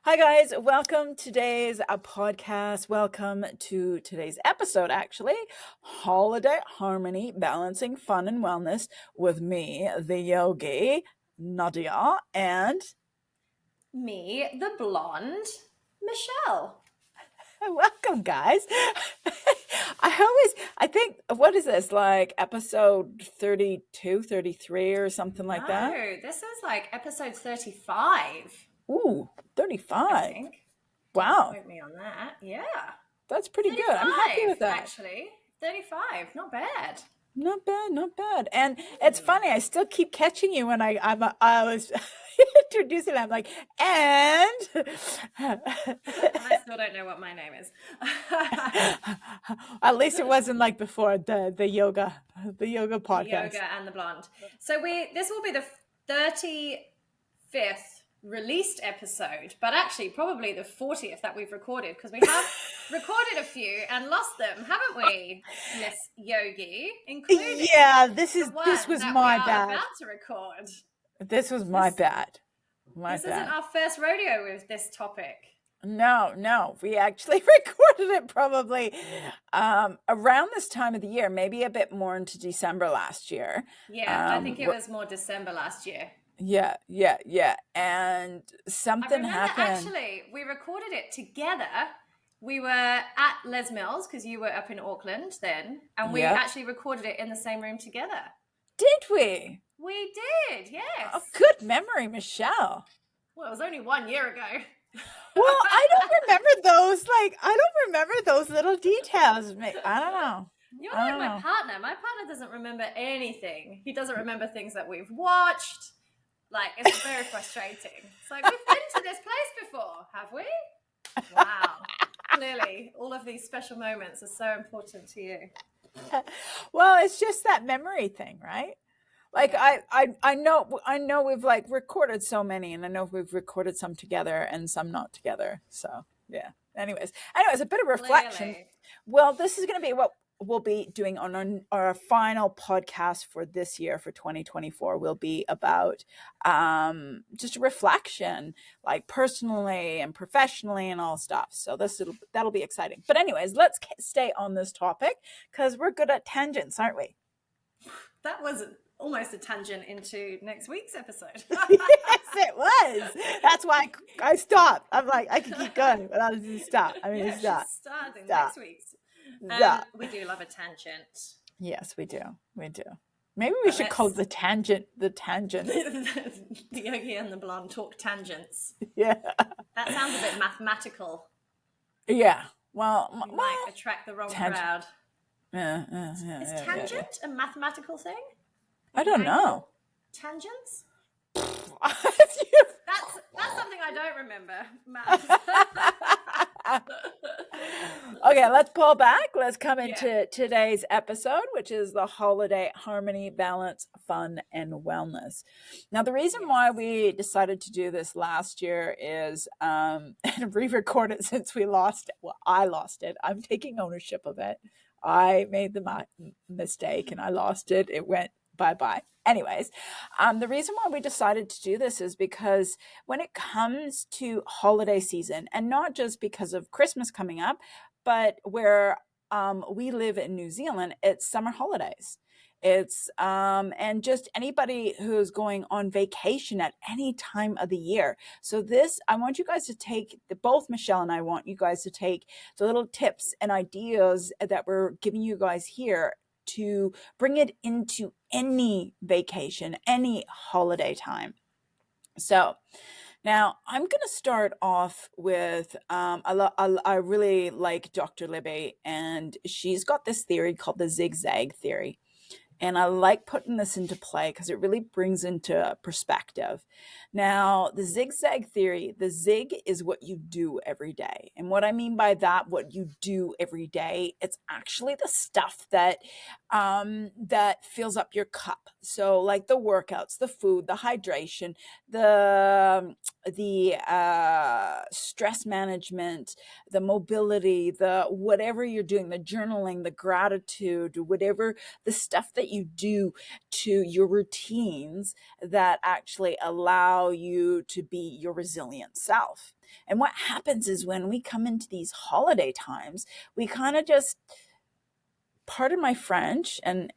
Hi, guys. Welcome to today's podcast. Welcome to today's episode, actually. Holiday Harmony, Balancing Fun and Wellness with me, the Yogi, Nadia, and Me, the blonde, Michelle. welcome, guys. I think, what is this, like episode 32, 33, or something like that? No, this is like episode 35, Ooh, I 35. think. Don't Wow, quote me on that. Yeah. that's pretty good. I'm happy 35, with that. actually. 35, not bad. Not bad, not bad. And it's Hmm. funny, I still keep catching you when I was introducing. I'm like, and And I still don't know what my name is. at least it wasn't like before the yoga The podcast. yoga and the blonde. So this will be the 35th released episode, but actually probably the 40th that we've recorded, because we have recorded a few and lost them, haven't we, Miss Yogi? Including Yeah, the one this was that we my are bad. about to record. This was my This, bad. My this isn't bad. our first rodeo with this topic. No, we actually recorded it probably around this time of the year, maybe a bit more into December last year. Yeah, I think it was more December last year. Yeah. And I something remember happened. actually we recorded it together. We were at Les Mills because you were up in Auckland then, and we Yep. actually recorded it in the same room together. Did we? We did, yes. Oh, good memory, Michelle. Well, it was only 1 year ago. Well, I don't remember those. I don't remember those little details. I don't know. You're I like don't my know. partner. My partner doesn't remember anything. He doesn't remember things that we've watched. Like, it's very frustrating. It's like, we've been to this place before, have we? Wow. Clearly, all of these special moments are so important to you. Well, it's just that memory thing, right? Like Yeah. I know we've like recorded so many, and I know we've recorded some together and some not together. So yeah. Anyways, a bit of reflection. Clearly. Well, this is going to be what we'll be doing on our final podcast for this year, for 2024. Will be about just a reflection, like personally and professionally and all stuff. So that'll be exciting. But anyways, let's stay on this topic because we're good at tangents, aren't we? That was almost a tangent into next week's episode. Yes, it was. That's why I stopped. I'm like, I can keep going, but I'll just stop. I mean, Yeah, stop. she's starting Stop. next week's. Stop. We do love a tangent. Yes, we do. We do. Maybe we should call the tangent the tangent. The Yogi and the Blonde talk tangents. Yeah. That sounds a bit mathematical. Yeah. Well, You might attract the wrong crowd. Is tangent a mathematical thing? I don't know. Tangents? That's That's something I don't remember. Maths. Okay, let's pull back. Let's come into today's episode, which is the holiday harmony, balance, fun, and wellness. Now, the reason why we decided to do this last year is and re-record it since we lost it. Well, I lost it. I'm taking ownership of it. I made the mistake and I lost it. It went bye-bye. Anyways, the reason why we decided to do this is because when it comes to holiday season, and not just because of Christmas coming up, but where we live in New Zealand, it's summer holidays. It's and just anybody who's going on vacation at any time of the year. So I want you guys to take both Michelle and I want you guys to take the little tips and ideas that we're giving you guys here to bring it into any vacation, any holiday time. So now I'm going to start off with I really like Dr. Libby, and she's got this theory called the Zig Zag theory. And I like putting this into play because it really brings into perspective. Now, the zigzag theory, the zig is what you do every day. And what I mean by that, what you do every day, it's actually the stuff that that fills up your cup. So like the workouts, the food, the hydration, the stress management, the mobility, the whatever you're doing, the journaling, the gratitude, whatever the stuff that that you do to your routines that actually allow you to be your resilient self. And what happens is when we come into these holiday times, we kind of just, pardon my French and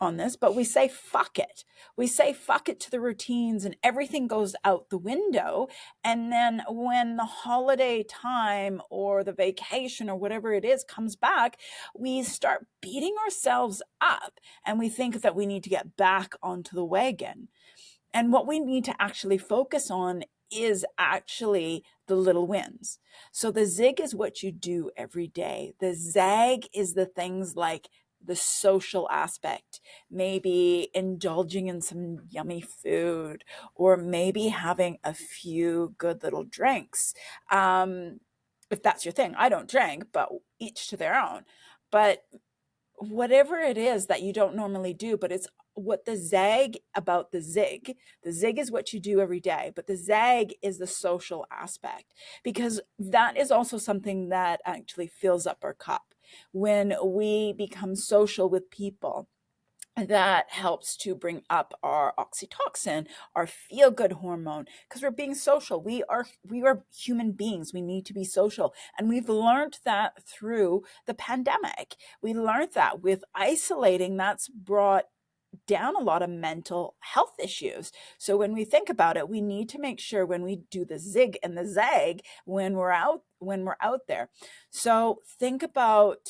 on this, but we say fuck it. We say fuck it to the routines and everything goes out the window. And then when the holiday time or the vacation or whatever it is comes back, we start beating ourselves up and we think that we need to get back onto the wagon. And what we need to actually focus on is actually the little wins. So the zig is what you do every day. The zag is the things like the social aspect, maybe indulging in some yummy food, or maybe having a few good little drinks. If that's your thing. I don't drink, but each to their own. But whatever it is that you don't normally do, but it's what the zag about the zig. The zig is what you do every day, but the zag is the social aspect, because that is also something that actually fills up our cup. When we become social with people, that helps to bring up our oxytocin, our feel-good hormone, because we're being social. We are human beings. We need to be social. And we've learned that through the pandemic. We learned that with isolating, that's brought down a lot of mental health issues. So when we think about it, we need to make sure when we do the zig and the zag when we're out there. So think about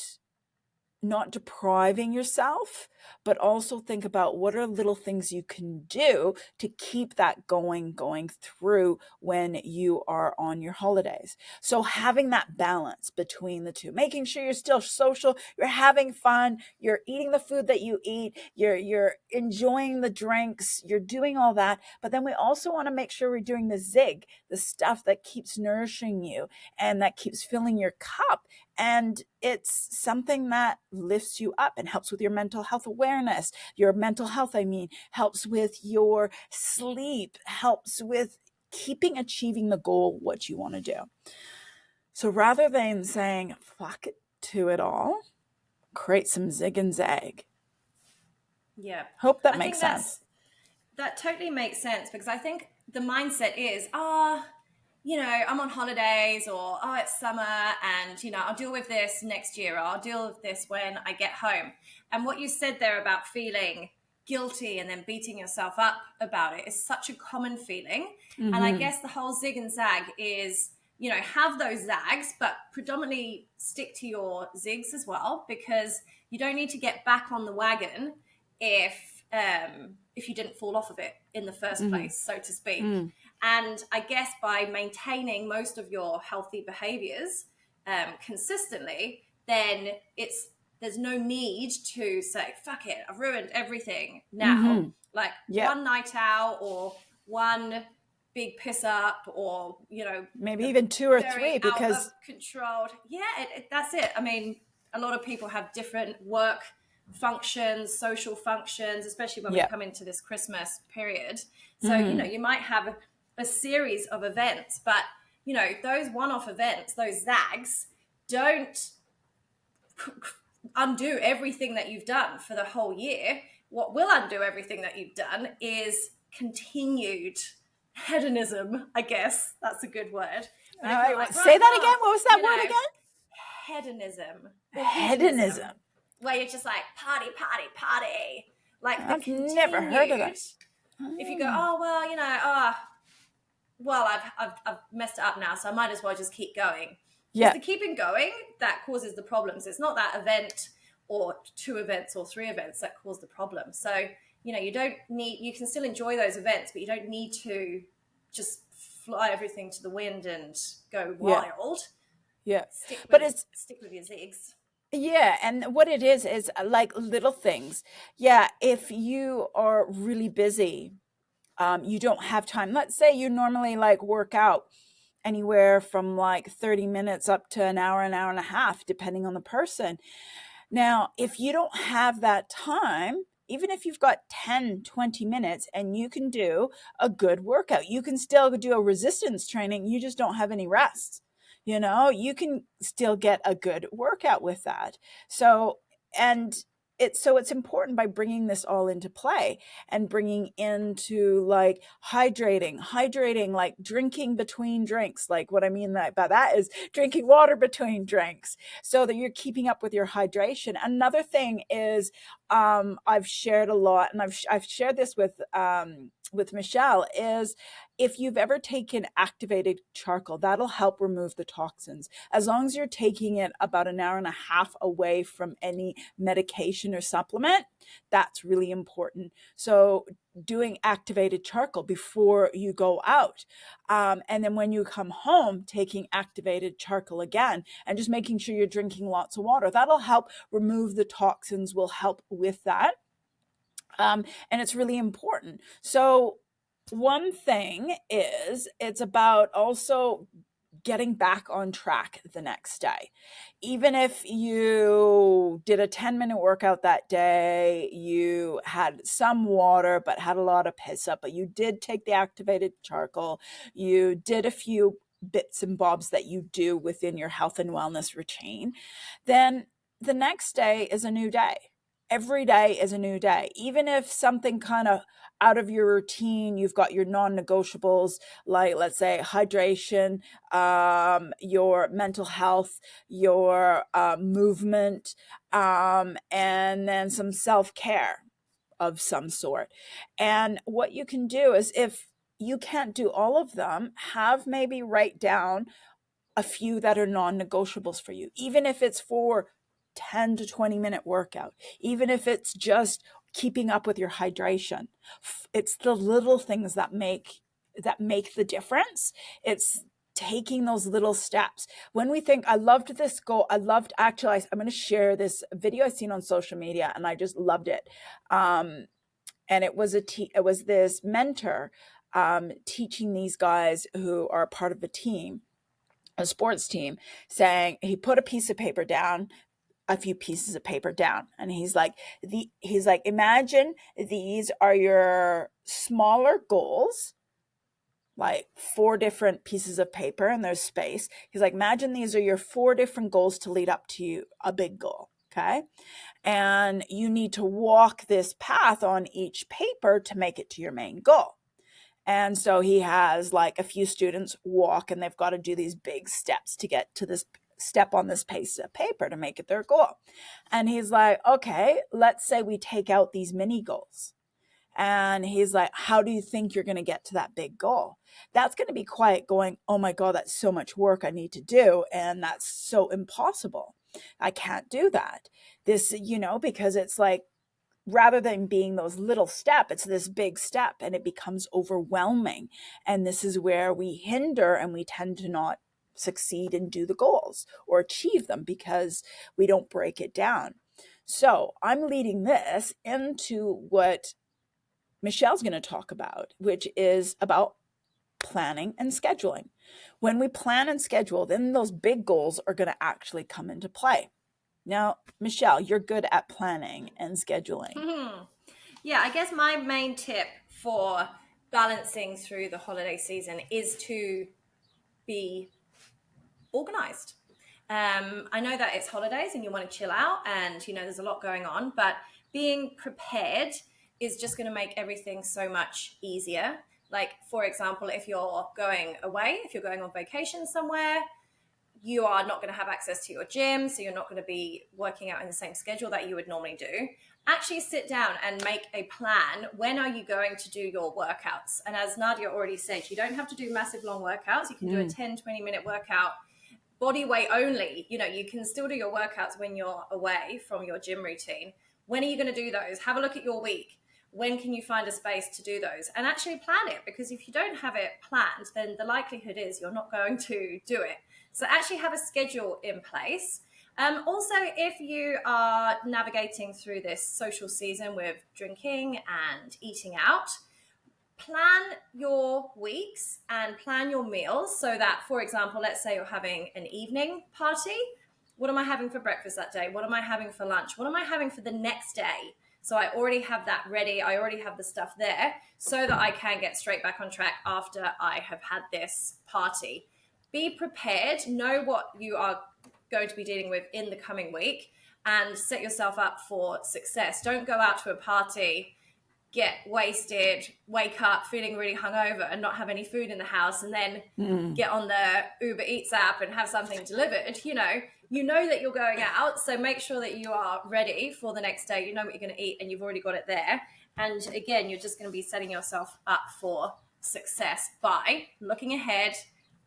not depriving yourself, but also think about what are little things you can do to keep that going through when you are on your holidays. So having that balance between the two, making sure you're still social, you're having fun, you're eating the food that you eat, you're enjoying the drinks, you're doing all that. But then we also want to make sure we're doing the zig, the stuff that keeps nourishing you and that keeps filling your cup. And it's something that lifts you up and helps with your mental health awareness. Your mental health, helps with your sleep, helps with achieving the goal, what you want to do. So rather than saying, fuck it to it all, create some zig and zag. Yeah. Hope that makes sense. That totally makes sense, because I think the mindset is, I'm on holidays, or, it's summer and, I'll deal with this next year, or I'll deal with this when I get home. And what you said there about feeling guilty and then beating yourself up about it is such a common feeling. Mm-hmm. And I guess the whole zig and zag is, have those zags, but predominantly stick to your zigs as well, because you don't need to get back on the wagon if you didn't fall off of it in the first place, so to speak. And I guess by maintaining most of your healthy behaviors consistently, then there's no need to say, fuck it, I've ruined everything now. Like one night out or one big piss up, or, maybe even two or three, because out of controlled. Yeah, that's it. I mean, a lot of people have different work functions, social functions, especially when we come into this Christmas period. So, you might have a series of events, but, those one-off events, those zags, don't undo everything that you've done for the whole year. What will undo everything that you've done is continued hedonism, I guess. That's a good word. Say that again. What was that word again? Hedonism. Hedonism. Where you're just like, party. Like, I've never heard of this. If you go, I've messed it up now, so I might as well just keep going. It's the keeping going that causes the problems. It's not that event or two events or three events that cause the problem. So, you can still enjoy those events, but you don't need to just fly everything to the wind and go wild. Yeah. Stick with your zigs. Yeah, and what it is like little things. Yeah, if you are really busy, you don't have time. Let's say you normally work out anywhere from 30 minutes up to an hour and a half, depending on the person. Now, if you don't have that time, even if you've got 10, 20 minutes and you can do a good workout, you can still do a resistance training. You just don't have any rest. You can still get a good workout with that. So, and it's important by bringing this all into play and bringing into like hydrating, like drinking between drinks. Like what I mean by that is drinking water between drinks so that you're keeping up with your hydration. Another thing is, I've shared a lot, and I've shared this with Michelle, is if you've ever taken activated charcoal, that'll help remove the toxins. As long as you're taking it about an hour and a half away from any medication or supplement, that's really important. So doing activated charcoal before you go out. And then when you come home, taking activated charcoal again, and just making sure you're drinking lots of water. That'll help remove the toxins, will help with that. And it's really important. So one thing is, it's about also getting back on track the next day. Even if you did a 10-minute workout that day, you had some water but had a lot of piss up, but you did take the activated charcoal, you did a few bits and bobs that you do within your health and wellness routine, then the next day is a new day. Every day is a new day. Even if something kind of out of your routine, you've got your non-negotiables, like let's say hydration, your mental health, your movement, and then some self-care of some sort. And what you can do is, if you can't do all of them, have maybe write down a few that are non-negotiables for you, even if it's for 10 to 20-minute workout, even if it's just keeping up with your hydration. It's the little things that make the difference. It's taking those little steps. When we think, I loved this goal, I'm going to share this video I seen on social media, and I just loved it. And it was this mentor teaching these guys who are part of a team, a sports team, saying he put a piece of paper down, a few pieces of paper down, and he's like, imagine these are your smaller goals, like 4 different pieces of paper, and there's space. He's like, imagine these are your 4 different goals to lead up to a big goal. Okay. And you need to walk this path on each paper to make it to your main goal. And so he has like a few students walk, and they've got to do these big steps to get to this step on this piece of paper to make it their goal. And he's like, okay, let's say we take out these mini goals. And he's like, how do you think you're going to get to that big goal? That's going to be quiet going, oh my God, that's so much work I need to do. And that's so impossible. I can't do that. This, because it's like, rather than being those little steps, it's this big step, and it becomes overwhelming. And this is where we hinder, and we tend to not succeed and do the goals or achieve them because we don't break it down. So I'm leading this into what Michelle's going to talk about, which is about planning and scheduling. When we plan and schedule, then those big goals are going to actually come into play. Now, Michelle, you're good at planning and scheduling. Yeah, I guess my main tip for balancing through the holiday season is to be organized. I know that it's holidays and you want to chill out, and there's a lot going on, but being prepared is just going to make everything so much easier. Like, for example, if you're going away, if you're going on vacation somewhere, you are not going to have access to your gym, so you're not going to be working out in the same schedule that you would normally do. Actually sit down and make a plan. When are you going to do your workouts? And as Nadia already said, you don't have to do massive long workouts. You can do a 10, 20-minute workout, body weight only. You can still do your workouts when you're away from your gym routine. When are you going to do those? Have a look at your week. When can you find a space to do those? And actually plan it, because if you don't have it planned, then the likelihood is you're not going to do it. So actually have a schedule in place. Also, if you are navigating through this social season with drinking and eating out, plan your weeks and plan your meals so that, for example, let's say you're having an evening party. What am I having for breakfast that day? What am I having for lunch? What am I having for the next day? So I already have that ready. I already have the stuff there so that I can get straight back on track after I have had this party. Be prepared. Know what you are going to be dealing with in the coming week. and set yourself up for success. Don't go out to a party, get wasted, wake up feeling really hungover and not have any food in the house, and then get on the Uber Eats app and have something delivered. You know that you're going out, so make sure that you are ready for the next day. You know what you're going to eat and you've already got it there. And again, you're just going to be setting yourself up for success by looking ahead,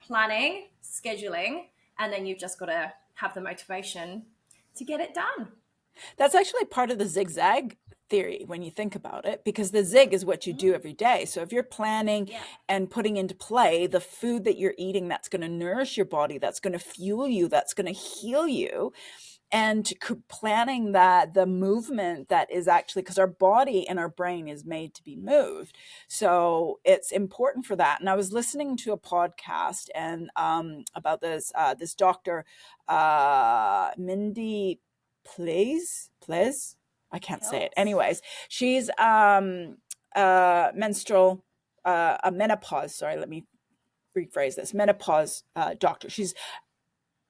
planning, scheduling, and then you've just got to have the motivation to get it done. That's actually part of the Zig Zag theory when you think about it, because the zig is what you do every day. So if you're planning and putting into play the food that you're eating that's going to nourish your body, that's going to fuel you, that's going to heal you, and planning that the movement that is actually, because our body and our brain is made to be moved, so it's important for that. And I was listening to a podcast and about this doctor, Mindy Plays, I can't say it. Anyways, she's menstrual, a menopause. Sorry, let me rephrase this. Menopause doctor. She's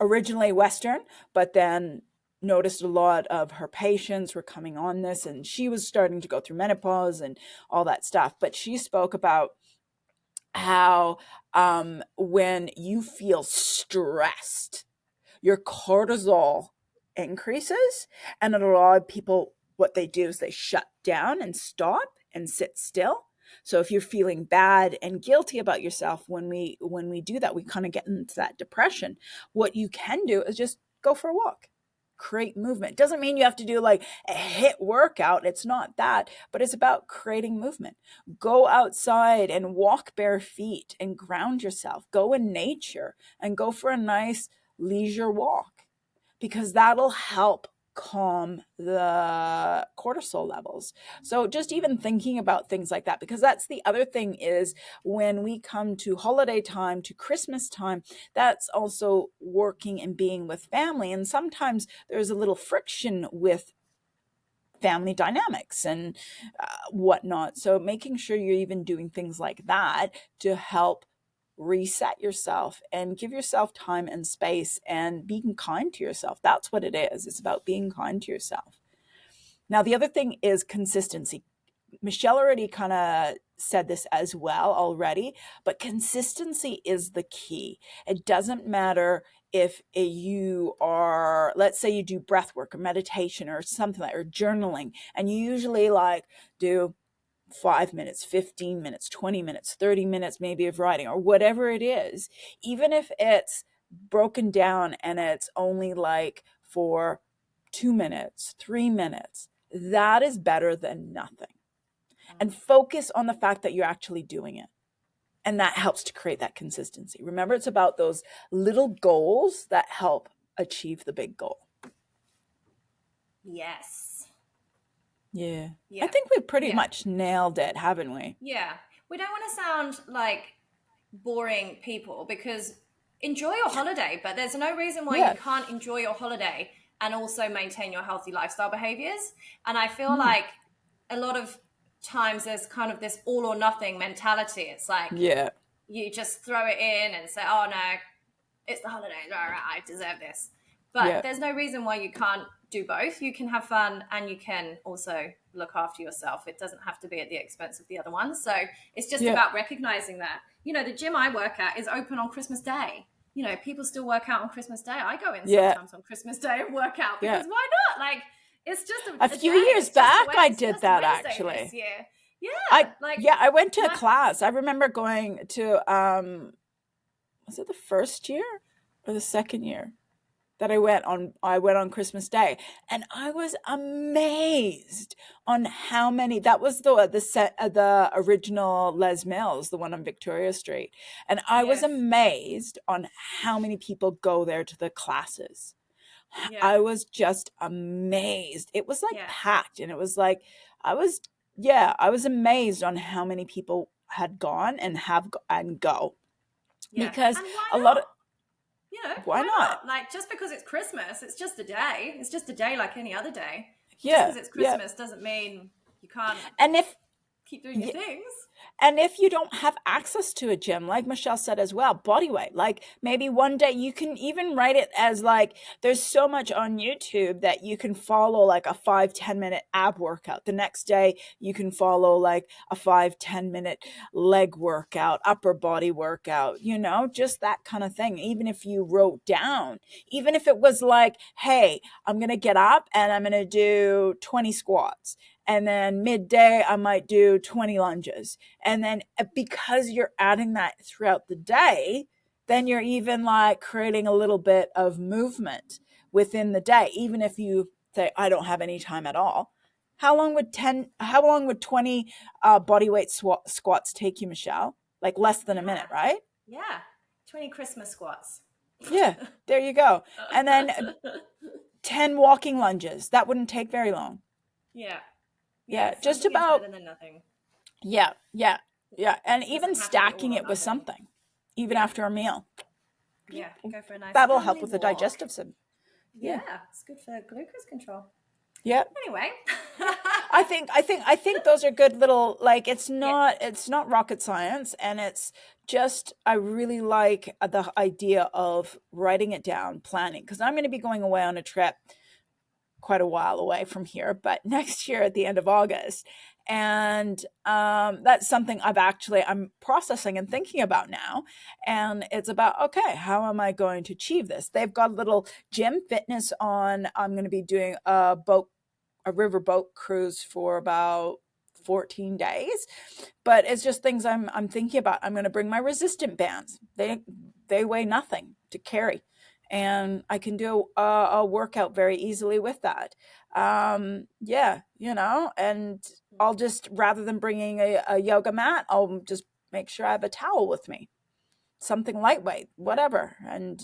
originally Western, but then noticed a lot of her patients were coming on this, and she was starting to go through menopause and all that stuff. But she spoke about how when you feel stressed, your cortisol increases, and a lot of people, what they do is they shut down and stop and sit still. So if you're feeling bad and guilty about yourself, when we do that, we kind of get into that depression. What you can do is just go for a walk, create movement. It doesn't mean you have to do like a HIIT workout. It's not that, but it's about creating movement. Go outside and walk bare feet and ground yourself. Go in nature and go for a nice leisure walk, because that'll help calm the cortisol levels. So just even thinking about things like that, because that's the other thing, is when we come to holiday time, to Christmas time, that's also working and being with family. And sometimes there's a little friction with family dynamics and whatnot. So making sure you're even doing things like that to help reset yourself and give yourself time and space and being kind to yourself. That's what it is. It's about being kind to yourself. Now, the other thing is consistency. Michelle already kind of said this as well already, but consistency is the key. It doesn't matter if you are, let's say you do breath work or meditation or something like, or journaling, and you usually like do 5 minutes, 15 minutes, 20 minutes, 30 minutes maybe of writing or whatever it is, even if it's broken down and it's only like for 2 minutes, 3 minutes, that is better than nothing. And focus on the fact that you're actually doing it. And that helps to create that consistency. Remember, it's about those little goals that help achieve the big goal. Yes. Yeah. I think we pretty much nailed it, haven't we? Yeah. We don't want to sound like boring people, because enjoy your holiday, but there's no reason why you can't enjoy your holiday and also maintain your healthy lifestyle behaviors. And I feel like a lot of times there's kind of this all or nothing mentality. It's like you just throw it in and say, oh no, it's the holidays, all right, I deserve this. But there's no reason why you can't do both. You can have fun and you can also look after yourself. It doesn't have to be at the expense of the other one. So it's just about recognizing that. You know, the gym I work at is open on Christmas Day. You know, people still work out on Christmas Day. I go in sometimes on Christmas Day and work out, because why not? Like, it's just a few years back I did that actually. This year. Yeah. I went to a class. I remember going to was it the first year or the second year that I went on Christmas Day, and I was amazed on how many. That was the original Les Mills, the one on Victoria Street, and I was amazed on how many people go there to the classes. I was just amazed. It was like packed, and it was like I was amazed on how many people had gone and go. Because a lot of, you know, why not? Like, just because it's Christmas, it's just a day. It's just a day like any other day. Just because it's Christmas doesn't mean you can't keep doing your things. And if you don't have access to a gym, like Michelle said as well, body weight, like maybe one day you can even write it as like, there's so much on YouTube that you can follow like a 5-10 minute ab workout. The next day you can follow like a 5-10 minute leg workout, upper body workout, you know, just that kind of thing. Even if you wrote down, even if it was like, hey, I'm going to get up and I'm going to do 20 squats. And then midday, I might do 20 lunges. And then because you're adding that throughout the day, then you're even like creating a little bit of movement within the day, even if you say, I don't have any time at all. How long would 20 body weight squats take you, Michelle? Like less than a minute, right? Yeah. 20 Christmas squats. Yeah, there you go. And then 10 walking lunges. That wouldn't take very long. Yeah, just about better than nothing. Yeah. And even stacking it with something, even after a meal. Yeah, go for a nice That'll help with the digestive system. Yeah, it's good for glucose control. Yeah. Anyway, I think those are good little, like, it's not rocket science, and it's just, I really like the idea of writing it down, planning, because I'm going to be going away on a trip quite a while away from here, but next year at the end of August. And that's something I'm processing and thinking about now. And it's about, okay, how am I going to achieve this? They've got a little gym fitness on. I'm going to be doing a river boat cruise for about 14 days, but it's just things I'm thinking about. I'm going to bring my resistant bands. They weigh nothing to carry, and I can do a workout very easily with that. And I'll just, rather than bringing a yoga mat, I'll just make sure I have a towel with me, something lightweight, whatever, and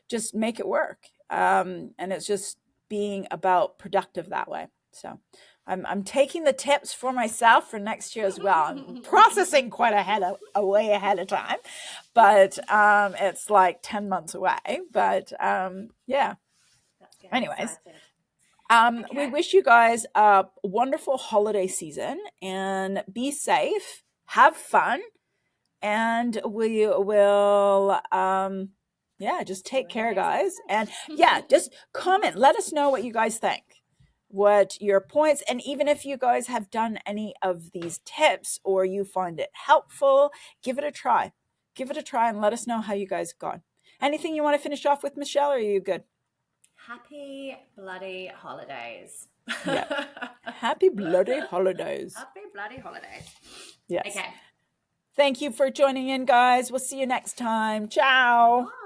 just make it work. And it's just being about productive that way. So I'm taking the tips for myself for next year as well. I'm processing quite way ahead of time, but it's like 10 months away. But yeah. Anyways, we wish you guys a wonderful holiday season, and be safe, have fun, and we will just take care, guys. And just comment, let us know what you guys think, what your points, and even if you guys have done any of these tips or you find it helpful, give it a try and let us know how you guys gone. Anything you want to finish off with, Michelle, or are you good? Happy bloody holidays. Yeah. Happy bloody holidays. Happy bloody holidays. Yes. Okay. Thank you for joining in, guys. We'll see you next time. Ciao. Bye.